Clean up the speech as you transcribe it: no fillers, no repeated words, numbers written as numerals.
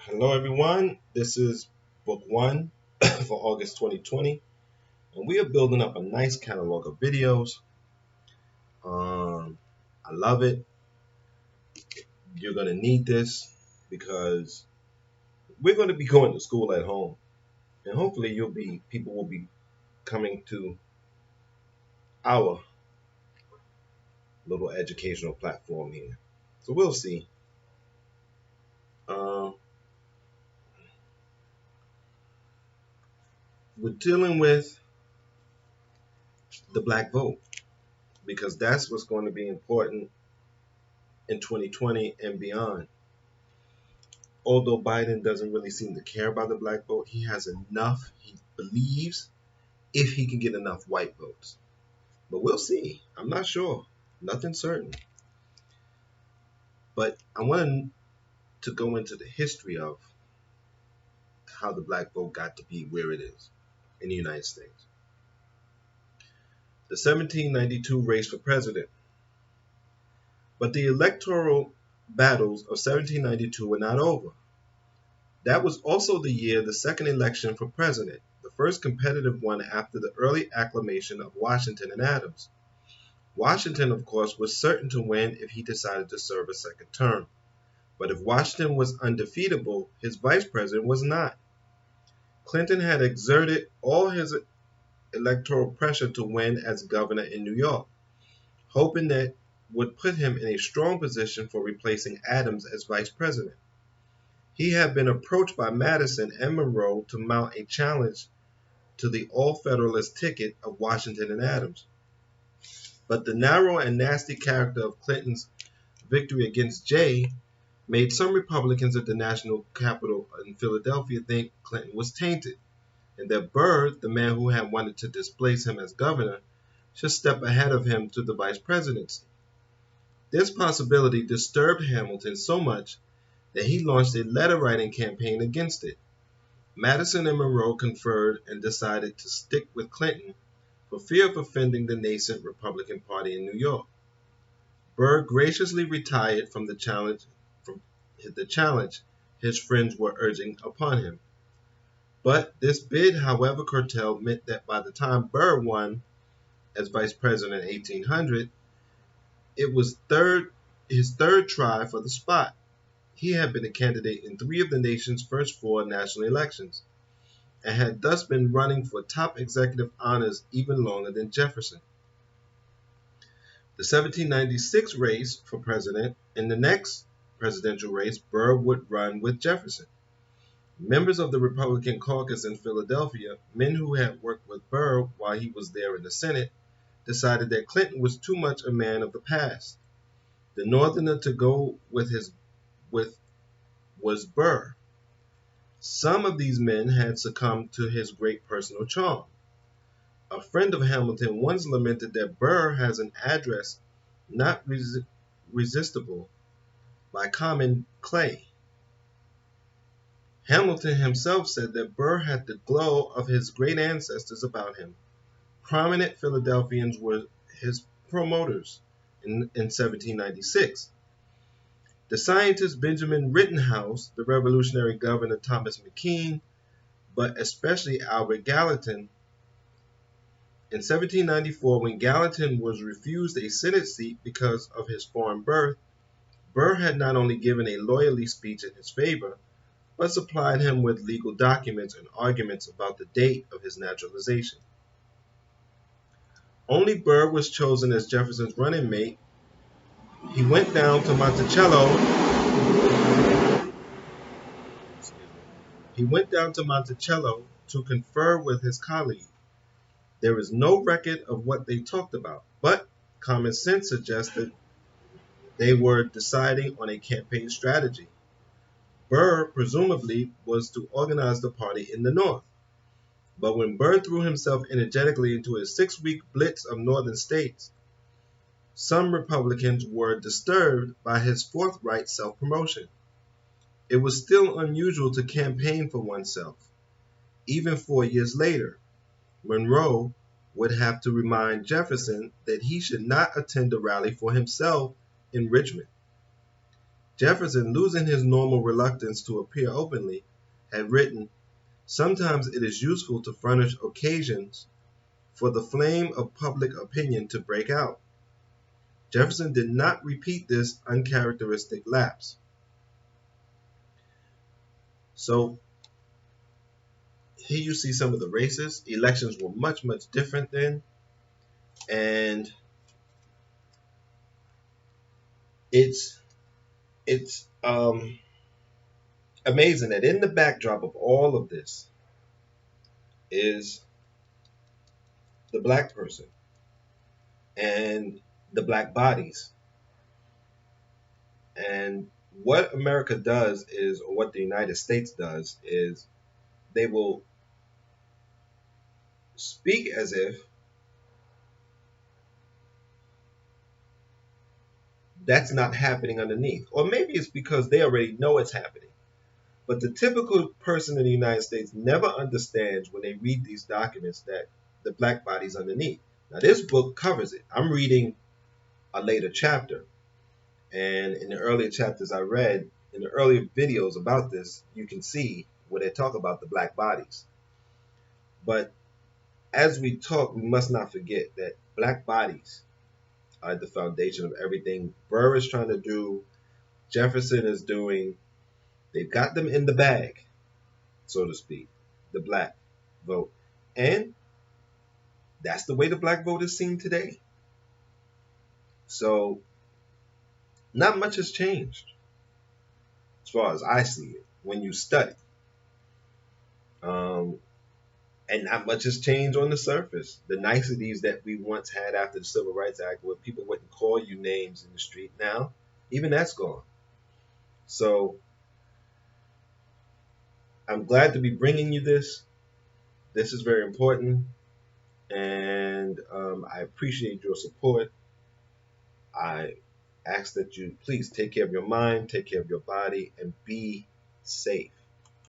Hello, everyone. This is book one for August 2020, and we are building up a nice catalog of videos. I love it. You're going to need this because we're going to be going to school at home, and hopefully, people will be coming to our little educational platform here. So we'll see. Um, we're dealing with the black vote because that's what's going to be important in 2020 and beyond. Although Biden doesn't really seem to care about the black vote, he has enough, he believes, if he can get enough white votes. But we'll see. I'm not sure. Nothing certain. But I wanted to go into the history of how the black vote got to be where it is in the United States. The 1792 race for president. But the electoral battles of 1792 were not over. That was also the year the second election for president, the first competitive one after the early acclamation of Washington and Adams. Washington, of course, was certain to win if he decided to serve a second term. But if Washington was undefeatable, his vice president was not. Clinton had exerted all his electoral pressure to win as governor in New York, hoping that would put him in a strong position for replacing Adams as vice president. He had been approached by Madison and Monroe to mount a challenge to the all-Federalist ticket of Washington and Adams. But the narrow and nasty character of Clinton's victory against Jay made some Republicans at the national capital in Philadelphia think Clinton was tainted, and that Burr, the man who had wanted to displace him as governor, should step ahead of him to the vice presidency. This possibility disturbed Hamilton so much that he launched a letter-writing campaign against it. Madison and Monroe conferred and decided to stick with Clinton for fear of offending the nascent Republican Party in New York. Burr graciously retired from the challenge his friends were urging upon him. But this bid, however curtailed, meant that by the time Burr won as vice president in 1800, it was his third try for the spot. He had been a candidate in 3 of the nation's first 4 national elections, and had thus been running for top executive honors even longer than Jefferson. The 1796 race for president, in the next presidential race, Burr would run with Jefferson. Members of the Republican caucus in Philadelphia, men who had worked with Burr while he was there in the Senate, decided that Clinton was too much a man of the past. The Northerner to go with was Burr. Some of these men had succumbed to his great personal charm. A friend of Hamilton once lamented that Burr has an address not resistible by common clay. Hamilton himself said that Burr had the glow of his great ancestors about him. Prominent Philadelphians were his promoters in 1796. The scientist Benjamin Rittenhouse, the Revolutionary Governor Thomas McKean, but especially Albert Gallatin. In 1794, when Gallatin was refused a Senate seat because of his foreign birth, Burr had not only given a loyalty speech in his favor, but supplied him with legal documents and arguments about the date of his naturalization. Only Burr was chosen as Jefferson's running mate. He went down to Monticello. He went down to Monticello to confer with his colleague. There is no record of what they talked about, but common sense suggested they were deciding on a campaign strategy. Burr presumably was to organize the party in the North. But when Burr threw himself energetically into a 6-week blitz of northern states, some Republicans were disturbed by his forthright self-promotion. It was still unusual to campaign for oneself. Even 4 years later, Monroe would have to remind Jefferson that he should not attend a rally for himself in Richmond. Jefferson, losing his normal reluctance to appear openly, had written, "Sometimes it is useful to furnish occasions for the flame of public opinion to break out." Jefferson did not repeat this uncharacteristic lapse. So here you see some of the races. Elections were much, much different then. And it's amazing that in the backdrop of all of this is the black person and the black bodies. And what America does is, or what the United States does, is they will speak as if that's not happening underneath. Or maybe it's because they already know it's happening. But the typical person in the United States never understands when they read these documents that the black body's underneath. Now, this book covers it. I'm reading a later chapter. And in the earlier chapters I read, in the earlier videos about this, you can see where they talk about the black bodies. But as we talk, we must not forget that black bodies are the foundation of everything Burr is trying to do, Jefferson is doing. They've got them in the bag, so to speak, the black vote. And that's the way the black vote is seen today. So not much has changed as far as I see it when you study. And not much has changed on the surface. The niceties that we once had after the Civil Rights Act, where people wouldn't call you names in the street, now even that's gone. So I'm glad to be bringing you this. This is very important, and I appreciate your support. I ask that you please take care of your mind, take care of your body, and be safe.